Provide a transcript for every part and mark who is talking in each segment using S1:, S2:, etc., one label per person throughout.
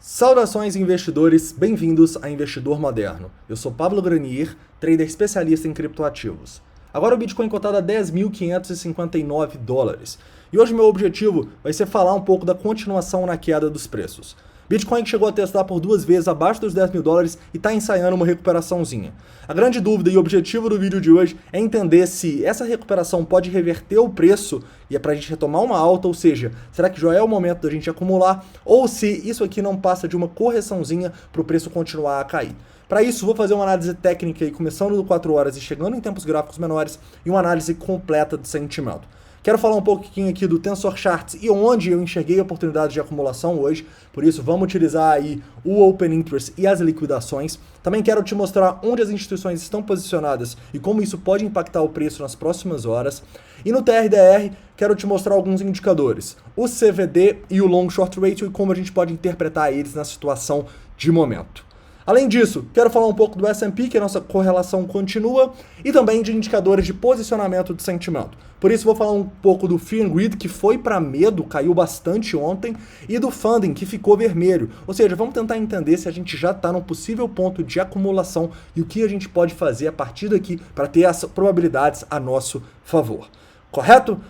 S1: Saudações investidores, bem-vindos a Investidor Moderno. Eu sou Pablo Granier, trader especialista em criptoativos. Agora o Bitcoin cotado a 10.559 dólares. E hoje meu objetivo vai ser falar um pouco da continuação na queda dos preços. Bitcoin que chegou a testar por 2 vezes abaixo dos 10 mil dólares e está ensaiando uma recuperaçãozinha. A grande dúvida e objetivo do vídeo de hoje é entender se essa recuperação pode reverter o preço e é para a gente retomar uma alta, ou seja, será que já é o momento da gente acumular ou se isso aqui não passa de uma correçãozinha para o preço continuar a cair. Para isso, vou fazer uma análise técnica aí, começando do 4 horas e chegando em tempos gráficos menores e uma análise completa de sentimento. Quero falar um pouquinho aqui do Tensor Charts e onde eu enxerguei oportunidades de acumulação hoje, por isso vamos utilizar aí o Open Interest e as liquidações. Também quero te mostrar onde as instituições estão posicionadas e como isso pode impactar o preço nas próximas horas. E no TRDR, quero te mostrar alguns indicadores, o CVD e o Long Short Ratio e como a gente pode interpretar eles na situação de momento. Além disso, quero falar um pouco do S&P, que a nossa correlação continua, e também de indicadores de posicionamento de sentimento. Por isso vou falar um pouco do Fear and Greed, que foi para medo, caiu bastante ontem, e do Funding, que ficou vermelho. Ou seja, vamos tentar entender se a gente já está num possível ponto de acumulação e o que a gente pode fazer a partir daqui para ter as probabilidades a nosso favor. Correto?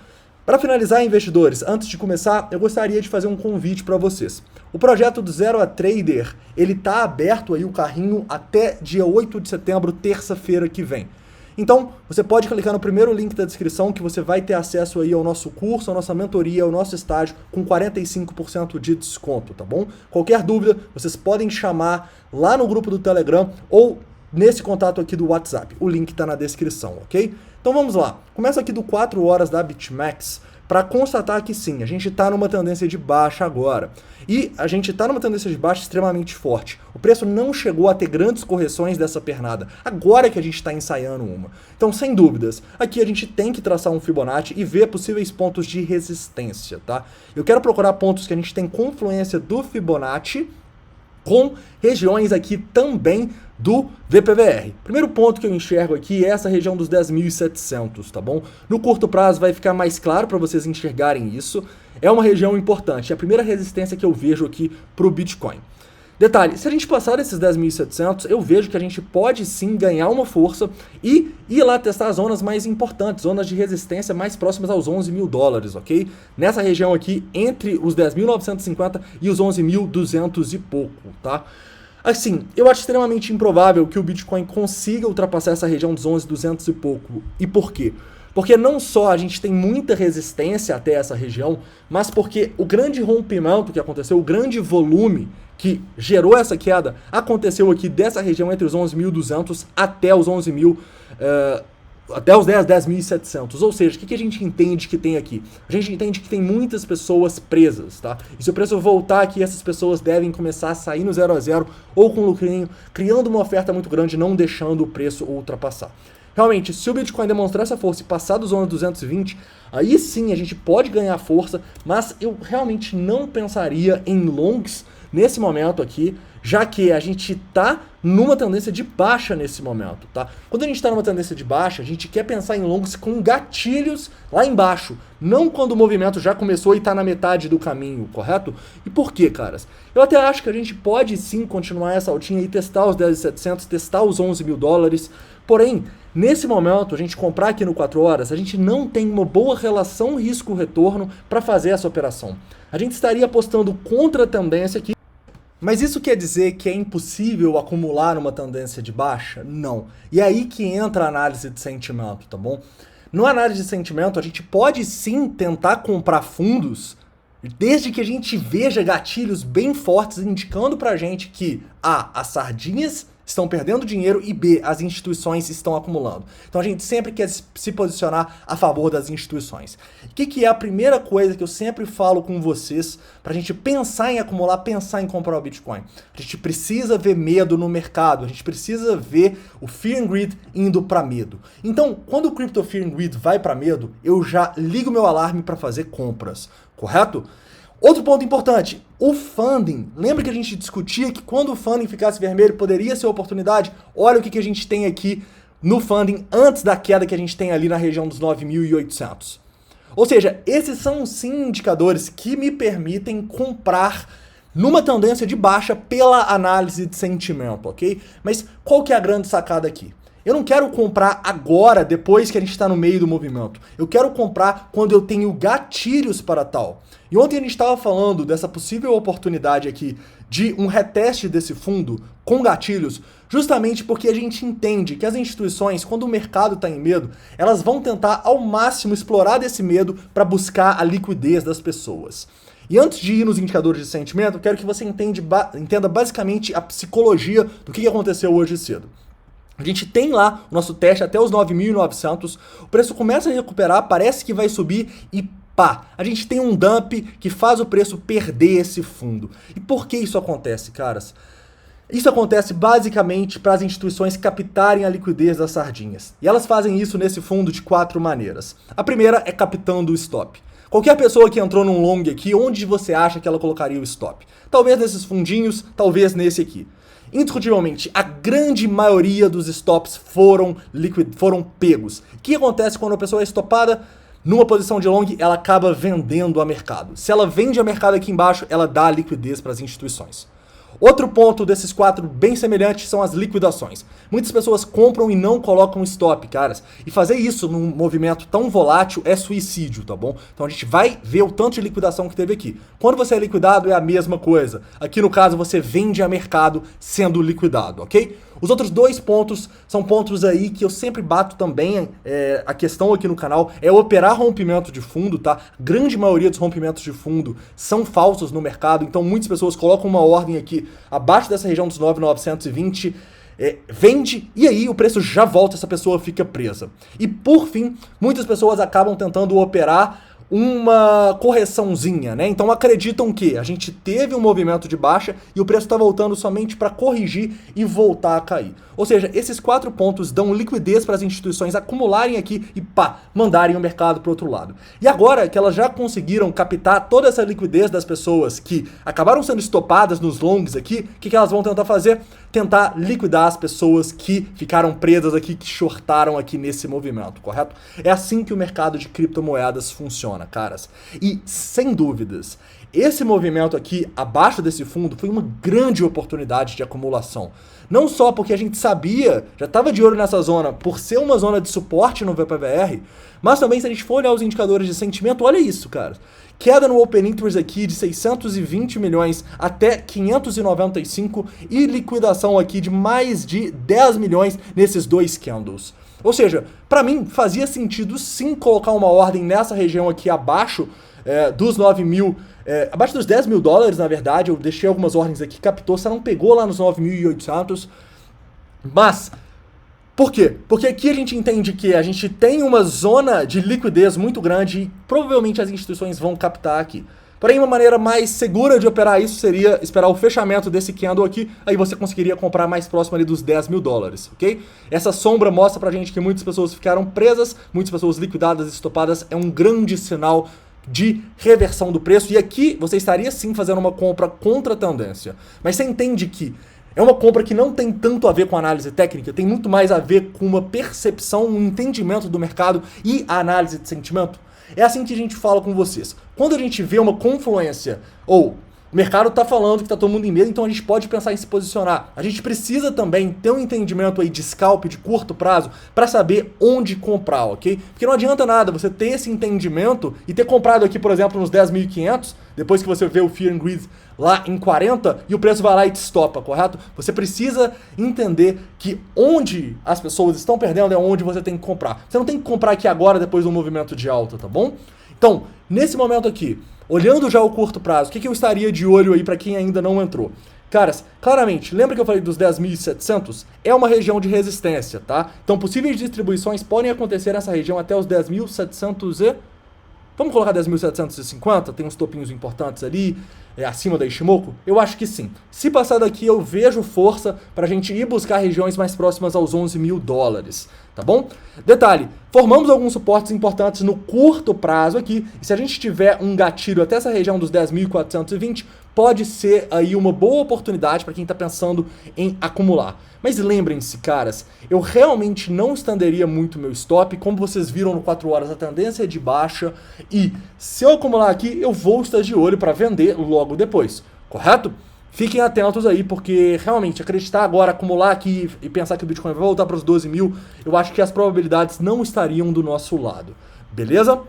S1: Para finalizar, investidores, antes de começar, eu gostaria de fazer um convite para vocês. O projeto do Zero a Trader, ele está aberto aí o carrinho até dia 8 de setembro, terça-feira que vem. Então, você pode clicar no primeiro link da descrição que você vai ter acesso aí ao nosso curso, à nossa mentoria, ao nosso estágio com 45% de desconto, tá bom? Qualquer dúvida, vocês podem chamar lá no grupo do Telegram ou nesse contato aqui do WhatsApp. O link está na descrição, ok? Então vamos lá. Começa aqui do 4 horas da BitMEX para constatar que sim, a gente está numa tendência de baixa agora. E a gente está numa tendência de baixa extremamente forte. O preço não chegou a ter grandes correções dessa pernada. Agora que a gente está ensaiando uma. Então, sem dúvidas, aqui a gente tem que traçar um Fibonacci e ver possíveis pontos de resistência, tá? Eu quero procurar pontos que a gente tem confluência do Fibonacci com regiões aqui também do VPVR. Primeiro ponto que eu enxergo aqui é essa região dos 10.700, tá bom? No curto prazo vai ficar mais claro para vocês enxergarem isso. É uma região importante, é a primeira resistência que eu vejo aqui para o Bitcoin. Detalhe, se a gente passar desses 10.700, eu vejo que a gente pode sim ganhar uma força e ir lá testar as zonas mais importantes, zonas de resistência mais próximas aos 11 mil dólares, ok? Nessa região aqui, entre os 10.950 e os 11.200 e pouco, tá? Assim, eu acho extremamente improvável que o Bitcoin consiga ultrapassar essa região dos 11.200 e pouco. E por quê? Porque não só a gente tem muita resistência até essa região, mas porque o grande rompimento que aconteceu, o grande volume que gerou essa queda, aconteceu aqui dessa região entre os 11.200 até os 11.000, até os 10.700. Ou seja, o que a gente entende que tem aqui? A gente entende que tem muitas pessoas presas, tá? E se o preço voltar aqui, essas pessoas devem começar a sair no 0 a 0 ou com lucrinho, criando uma oferta muito grande, não deixando o preço ultrapassar. Realmente, se o Bitcoin demonstrar essa força e passar dos 11.220, aí sim a gente pode ganhar força, mas eu realmente não pensaria em longs nesse momento aqui, já que a gente está numa tendência de baixa nesse momento, tá? Quando a gente está numa tendência de baixa, a gente quer pensar em longs com gatilhos lá embaixo, não quando o movimento já começou e está na metade do caminho, correto? E por quê, caras? Eu até acho que a gente pode sim continuar essa altinha e testar os 10.700, testar os 11 mil dólares, porém, nesse momento, a gente comprar aqui no 4 horas, a gente não tem uma boa relação risco-retorno para fazer essa operação. A gente estaria apostando contra a tendência aqui. Mas isso quer dizer que é impossível acumular uma tendência de baixa? Não. E é aí que entra a análise de sentimento, tá bom? No análise de sentimento, a gente pode sim tentar comprar fundos, desde que a gente veja gatilhos bem fortes indicando pra gente que A, as sardinhas estão perdendo dinheiro e B, as instituições estão acumulando. Então a gente sempre quer se posicionar a favor das instituições. O que é a primeira coisa que eu sempre falo com vocês para a gente pensar em acumular, pensar em comprar o Bitcoin? A gente precisa ver medo no mercado, a gente precisa ver o Fear and Greed indo para medo. Então, quando o Crypto Fear and Greed vai para medo, eu já ligo meu alarme para fazer compras, correto? Outro ponto importante, o funding. Lembra que a gente discutia que quando o funding ficasse vermelho poderia ser oportunidade? Olha o que a gente tem aqui no funding antes da queda que a gente tem ali na região dos 9.800. Ou seja, esses são sim indicadores que me permitem comprar numa tendência de baixa pela análise de sentimento, ok? Mas qual que é a grande sacada aqui? Eu não quero comprar agora, depois que a gente está no meio do movimento. Eu quero comprar quando eu tenho gatilhos para tal. E ontem a gente estava falando dessa possível oportunidade aqui de um reteste desse fundo com gatilhos, justamente porque a gente entende que as instituições, quando o mercado está em medo, elas vão tentar ao máximo explorar desse medo para buscar a liquidez das pessoas. E antes de ir nos indicadores de sentimento, eu quero que você entenda basicamente a psicologia do que aconteceu hoje cedo. A gente tem lá o nosso teste até os 9.900, o preço começa a recuperar, parece que vai subir e pá, a gente tem um dump que faz o preço perder esse fundo. E por que isso acontece, caras? Isso acontece basicamente para as instituições captarem a liquidez das sardinhas. E elas fazem isso nesse fundo de 4 maneiras. A primeira é captando o stop. Qualquer pessoa que entrou num long aqui, onde você acha que ela colocaria o stop? Talvez nesses fundinhos, talvez nesse aqui. Indiscutivelmente, a grande maioria dos stops foram pegos. O que acontece quando a pessoa é estopada? Numa posição de long, ela acaba vendendo a mercado. Se ela vende a mercado aqui embaixo, ela dá liquidez para as instituições. Outro ponto desses 4 bem semelhantes são as liquidações. Muitas pessoas compram e não colocam stop, caras. E fazer isso num movimento tão volátil é suicídio, tá bom? Então a gente vai ver o tanto de liquidação que teve aqui. Quando você é liquidado é a mesma coisa. Aqui no caso você vende a mercado sendo liquidado, ok? Os outros 2 pontos são pontos aí que eu sempre bato também, a questão aqui no canal é operar rompimento de fundo, tá? Grande maioria dos rompimentos de fundo são falsos no mercado, então muitas pessoas colocam uma ordem aqui abaixo dessa região dos 9.920, vende e aí o preço já volta, essa pessoa fica presa. E por fim, muitas pessoas acabam tentando operar uma correçãozinha, né? Então acreditam que a gente teve um movimento de baixa e o preço está voltando somente para corrigir e voltar a cair. Ou seja, esses 4 pontos dão liquidez para as instituições acumularem aqui e pá, mandarem o mercado para o outro lado. E agora que elas já conseguiram captar toda essa liquidez das pessoas que acabaram sendo estopadas nos longs aqui, o que elas vão tentar fazer? Tentar liquidar as pessoas que ficaram presas aqui, que shortaram aqui nesse movimento, correto? É assim que o mercado de criptomoedas funciona, caras. E, sem dúvidas, esse movimento aqui, abaixo desse fundo, foi uma grande oportunidade de acumulação. Não só porque a gente sabia, já estava de olho nessa zona, por ser uma zona de suporte no VPVR, mas também se a gente for olhar os indicadores de sentimento, olha isso, cara. Queda no Open Interest aqui de 620 milhões até 595 e liquidação aqui de mais de 10 milhões nesses 2 candles. Ou seja, para mim fazia sentido sim colocar uma ordem nessa região aqui abaixo dos 9 mil, abaixo dos 10 mil dólares, na verdade. Eu deixei algumas ordens aqui, captou, você não pegou lá nos 9.800, mas por quê? Porque aqui a gente entende que a gente tem uma zona de liquidez muito grande e provavelmente as instituições vão captar aqui. Porém, uma maneira mais segura de operar isso seria esperar o fechamento desse candle aqui, aí você conseguiria comprar mais próximo ali dos 10 mil dólares, ok? Essa sombra mostra pra gente que muitas pessoas ficaram presas, muitas pessoas liquidadas, estopadas, é um grande sinal de reversão do preço, e aqui você estaria sim fazendo uma compra contra a tendência, mas você entende que é uma compra que não tem tanto a ver com análise técnica, tem muito mais a ver com uma percepção, um entendimento do mercado e a análise de sentimento. É assim que a gente fala com vocês. Quando a gente vê uma confluência, ou o mercado está falando que está todo mundo em medo, então a gente pode pensar em se posicionar. A gente precisa também ter um entendimento aí de scalp, de curto prazo, para saber onde comprar, ok? Porque não adianta nada você ter esse entendimento e ter comprado aqui, por exemplo, nos 10.500, depois que você vê o Fear and Greed lá em 40 e o preço vai lá e te estopa, correto? Você precisa entender que onde as pessoas estão perdendo é onde você tem que comprar. Você não tem que comprar aqui agora depois do movimento de alta, tá bom? Então, nesse momento aqui, olhando já o curto prazo, o que eu estaria de olho aí para quem ainda não entrou? Caras, claramente, lembra que eu falei dos 10.700? É uma região de resistência, tá? Então, possíveis distribuições podem acontecer nessa região até os 10.700 e... Vamos colocar 10.750? Tem uns topinhos importantes ali, acima da Ishimoku? Eu acho que sim. Se passar daqui, eu vejo força pra gente ir buscar regiões mais próximas aos 11 mil dólares, tá bom? Detalhe, formamos alguns suportes importantes no curto prazo aqui, e se a gente tiver um gatilho até essa região dos 10.420, pode ser aí uma boa oportunidade para quem está pensando em acumular. Mas lembrem-se, caras, eu realmente não estenderia muito meu stop. Como vocês viram no 4 horas, a tendência é de baixa. E se eu acumular aqui, eu vou estar de olho para vender logo depois. correto? Fiquem atentos aí, porque realmente acreditar agora, acumular aqui e pensar que o Bitcoin vai voltar para os 12 mil, eu acho que as probabilidades não estariam do nosso lado, beleza?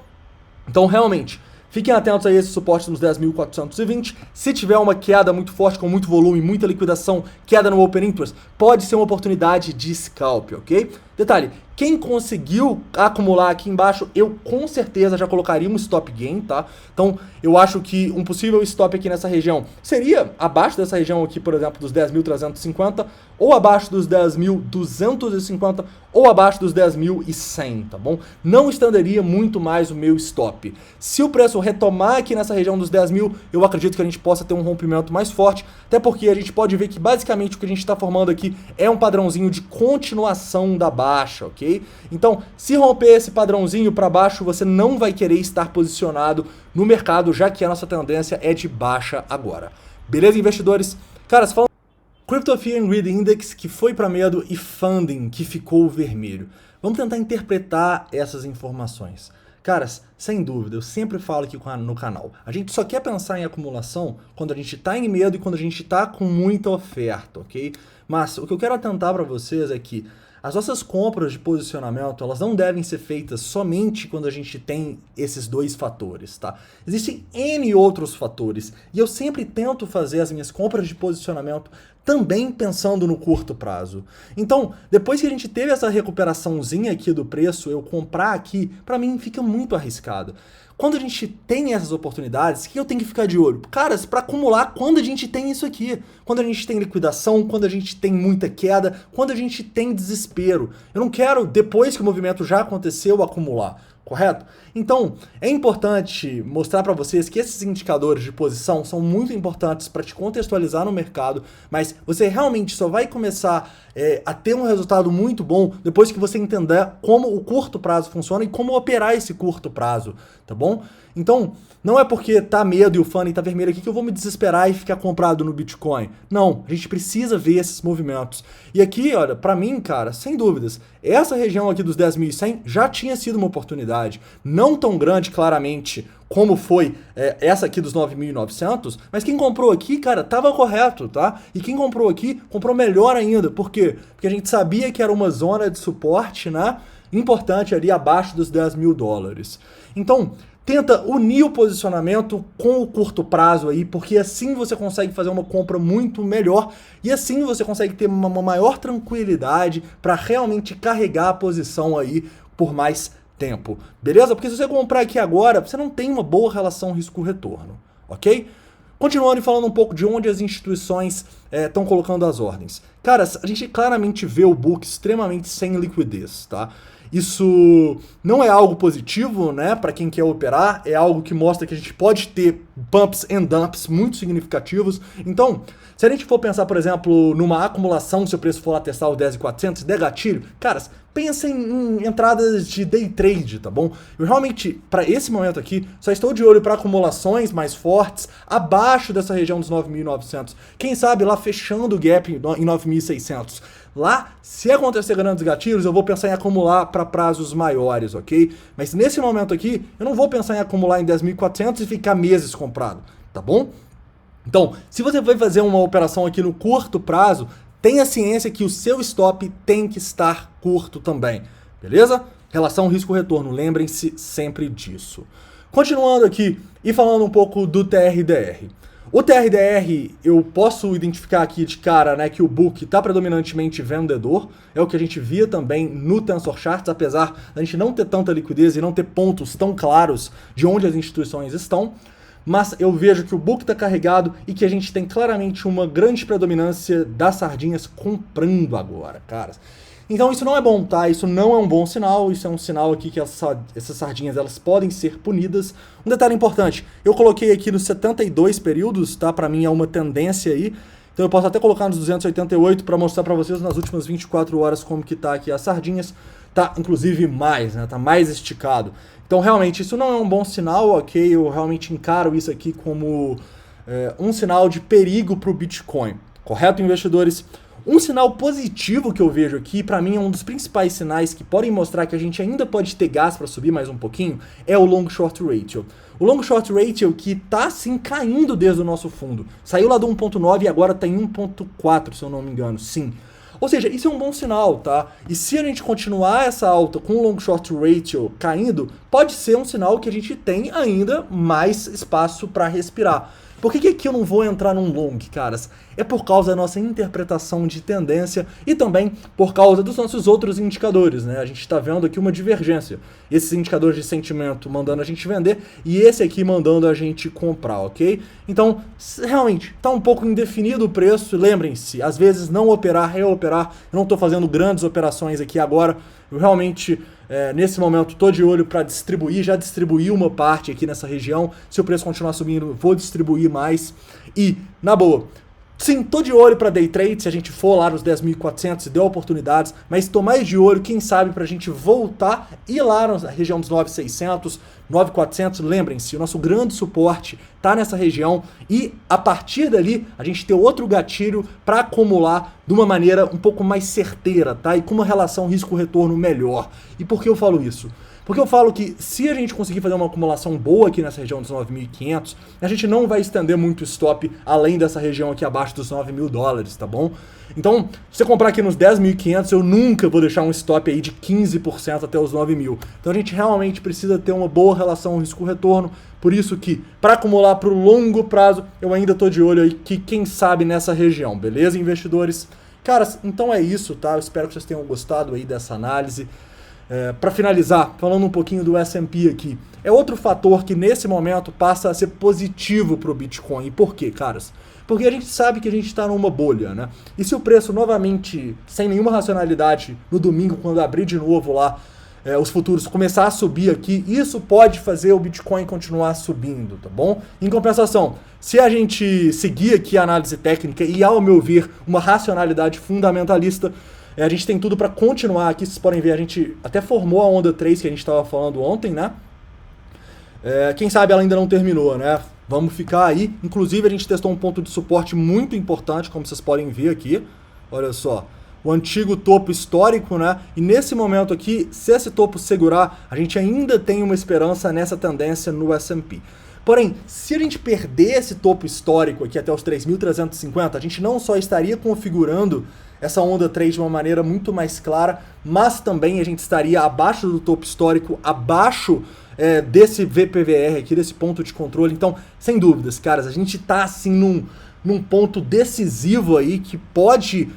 S1: Então realmente, fiquem atentos a esse suporte nos 10.420. Se tiver uma queda muito forte, com muito volume, muita liquidação, queda no Open Interest, pode ser uma oportunidade de scalp, ok? Detalhe, quem conseguiu acumular aqui embaixo, eu com certeza já colocaria um stop gain, tá? Então, eu acho que um possível stop aqui nessa região seria abaixo dessa região aqui, por exemplo, dos 10.350, ou abaixo dos 10.250, ou abaixo dos 10.100, tá bom? Não estenderia muito mais o meu stop. Se o preço retomar aqui nessa região dos 10 mil, eu acredito que a gente possa ter um rompimento mais forte, até porque a gente pode ver que basicamente o que a gente está formando aqui é um padrãozinho de continuação da baixa, ok? Então, se romper esse padrãozinho para baixo, você não vai querer estar posicionado no mercado, já que a nossa tendência é de baixa agora. Beleza, investidores? Cara, se falando Crypto Fear and Greed Index, que foi para medo, e Funding, que ficou vermelho. Vamos tentar interpretar essas informações. Caras, sem dúvida, eu sempre falo aqui no canal, a gente só quer pensar em acumulação quando a gente está em medo e quando a gente está com muita oferta, ok? Mas o que eu quero atentar para vocês é que as nossas compras de posicionamento, elas não devem ser feitas somente quando a gente tem esses dois fatores, tá? Existem N outros fatores, e eu sempre tento fazer as minhas compras de posicionamento também pensando no curto prazo. Então, depois que a gente teve essa recuperaçãozinha aqui do preço, eu comprar aqui, pra mim fica muito arriscado. Quando a gente tem essas oportunidades, o que eu tenho que ficar de olho? Caras, para acumular quando a gente tem isso aqui. Quando a gente tem liquidação, quando a gente tem muita queda, quando a gente tem desespero. Eu não quero, depois que o movimento já aconteceu, acumular. Correto? Então, é importante mostrar para vocês que esses indicadores de posição são muito importantes para te contextualizar no mercado, mas você realmente só vai começar a ter um resultado muito bom depois que você entender como o curto prazo funciona e como operar esse curto prazo, tá bom? Então, não é porque tá medo e o funding tá vermelho aqui que eu vou me desesperar e ficar comprado no Bitcoin. Não, a gente precisa ver esses movimentos. E aqui, olha, pra mim, cara, sem dúvidas, essa região aqui dos 10.100 já tinha sido uma oportunidade. Não tão grande, claramente, como foi essa aqui dos 9.900, mas quem comprou aqui, cara, tava correto, tá? E quem comprou aqui, comprou melhor ainda. Por quê? Porque a gente sabia que era uma zona de suporte, né? Importante ali abaixo dos 10 mil dólares. Então, tenta unir o posicionamento com o curto prazo aí, porque assim você consegue fazer uma compra muito melhor e assim você consegue ter uma maior tranquilidade para realmente carregar a posição aí por mais tempo, beleza? Porque se você comprar aqui agora, você não tem uma boa relação risco-retorno, ok? Continuando e falando um pouco de onde as instituições estão colocando as ordens. Cara, a gente claramente vê o book extremamente sem liquidez, tá? Isso não é algo positivo, né, para quem quer operar, é algo que mostra que a gente pode ter pumps and dumps muito significativos. Então, se a gente for pensar, por exemplo, numa acumulação, se o preço for lá testar o 10.400, der gatilho, caras, pensem em entradas de day trade, tá bom? Eu realmente, para esse momento aqui, só estou de olho para acumulações mais fortes, abaixo dessa região dos 9.900. Quem sabe lá fechando o gap em 9.600. Lá, se acontecer grandes gatilhos, eu vou pensar em acumular para prazos maiores, ok? Mas nesse momento aqui, eu não vou pensar em acumular em 10.400 e ficar meses comprado, tá bom? Então, se você vai fazer uma operação aqui no curto prazo, tenha ciência que o seu stop tem que estar curto também, beleza? Relação risco-retorno, lembrem-se sempre disso. Continuando aqui e falando um pouco do TRDR. O TRDR, eu posso identificar aqui de cara, né, que o book está predominantemente vendedor, é o que a gente via também no Tensor Charts, apesar da gente não ter tanta liquidez e não ter pontos tão claros de onde as instituições estão, mas eu vejo que o book está carregado e que a gente tem claramente uma grande predominância das sardinhas comprando agora, caras. Então isso não é bom, tá? Isso não é um bom sinal, isso é um sinal aqui que essas sardinhas elas podem ser punidas. Um detalhe importante, eu coloquei aqui nos 72 períodos, tá? Pra mim é uma tendência aí, então eu posso até colocar nos 288 para mostrar para vocês nas últimas 24 horas como que tá aqui as sardinhas. Tá inclusive mais, né? Tá mais esticado. Então realmente isso não é um bom sinal, ok? Eu realmente encaro isso aqui como um sinal de perigo para o Bitcoin. Correto, investidores? Um sinal positivo que eu vejo aqui, para mim é um dos principais sinais que podem mostrar que a gente ainda pode ter gás para subir mais um pouquinho, é o long short ratio. O long short ratio que tá assim caindo desde o nosso fundo. Saiu lá do 1.9 e agora tá em 1.4, se eu não me engano, sim. Ou seja, isso é um bom sinal, tá? E se a gente continuar essa alta com o long short ratio caindo, pode ser um sinal que a gente tem ainda mais espaço para respirar. Por que aqui eu não vou entrar num long, caras? É por causa da nossa interpretação de tendência e também por causa dos nossos outros indicadores, né? A gente está vendo aqui uma divergência. Esses indicadores de sentimento mandando a gente vender e esse aqui mandando a gente comprar, ok? Então, realmente, está um pouco indefinido o preço. Lembrem-se, às vezes não operar, reoperar. Eu não estou fazendo grandes operações aqui agora. Eu realmente, nesse momento, estou de olho para distribuir. Já distribuí uma parte aqui nessa região. Se o preço continuar subindo, vou distribuir mais. E, na boa, sim, tô de olho para day trade, se a gente for lá nos 10.400 e der oportunidades, mas tô mais de olho, quem sabe, pra gente voltar e ir lá na região dos 9.600, 9.400, lembrem-se, o nosso grande suporte tá nessa região e a partir dali a gente ter outro gatilho para acumular de uma maneira um pouco mais certeira, tá? E com uma relação risco-retorno melhor. E por que eu falo isso? Porque eu falo que se a gente conseguir fazer uma acumulação boa aqui nessa região dos 9.500, a gente não vai estender muito stop além dessa região aqui abaixo dos 9.000 dólares, tá bom? Então, se você comprar aqui nos 10.500, eu nunca vou deixar um stop aí de 15% até os 9.000. Então a gente realmente precisa ter uma boa relação risco-retorno, por isso que, para acumular para o longo prazo, eu ainda tô de olho aí que quem sabe nessa região, beleza, investidores? Caras, então é isso, tá? Eu espero que vocês tenham gostado aí dessa análise. Para finalizar, falando um pouquinho do S&P aqui, é outro fator que nesse momento passa a ser positivo para o Bitcoin. E por quê, caras? Porque a gente sabe que a gente está numa bolha, né? E se o preço novamente, sem nenhuma racionalidade, no domingo, quando abrir de novo lá, os futuros começar a subir aqui, isso pode fazer o Bitcoin continuar subindo, tá bom? Em compensação, se a gente seguir aqui a análise técnica e, ao meu ver, uma racionalidade fundamentalista, a gente tem tudo para continuar aqui, vocês podem ver, a gente até formou a onda 3 que a gente estava falando ontem, né? Quem sabe ela ainda não terminou, né? Vamos ficar aí. Inclusive a gente testou um ponto de suporte muito importante, como vocês podem ver aqui. Olha só, o antigo topo histórico, né? E nesse momento aqui, se esse topo segurar, a gente ainda tem uma esperança nessa tendência no S&P. Porém, se a gente perder esse topo histórico aqui até os 3.350, a gente não só estaria configurando essa onda 3 de uma maneira muito mais clara, mas também a gente estaria abaixo do topo histórico, abaixo desse VPVR aqui, desse ponto de controle. Então, sem dúvidas, caras, a gente tá assim num ponto decisivo aí que pode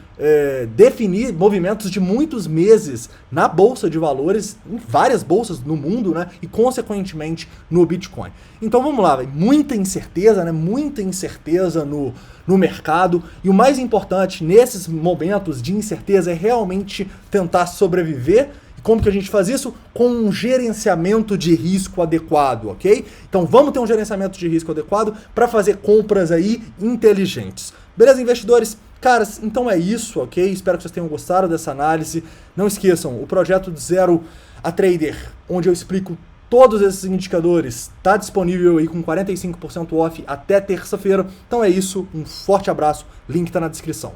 S1: definir movimentos de muitos meses na Bolsa de Valores, em várias bolsas no mundo, né? E consequentemente no Bitcoin. Então vamos lá, muita incerteza, né? Muita incerteza no mercado. E o mais importante nesses momentos de incerteza é realmente tentar sobreviver. E como que a gente faz isso? Com um gerenciamento de risco adequado, ok? Então vamos ter um gerenciamento de risco adequado para fazer compras aí inteligentes. Beleza, investidores? Caras, então é isso, ok? Espero que vocês tenham gostado dessa análise. Não esqueçam, o projeto de Zero a Trader, onde eu explico todos esses indicadores, está disponível aí com 45% off até terça-feira. Então é isso, um forte abraço, link está na descrição.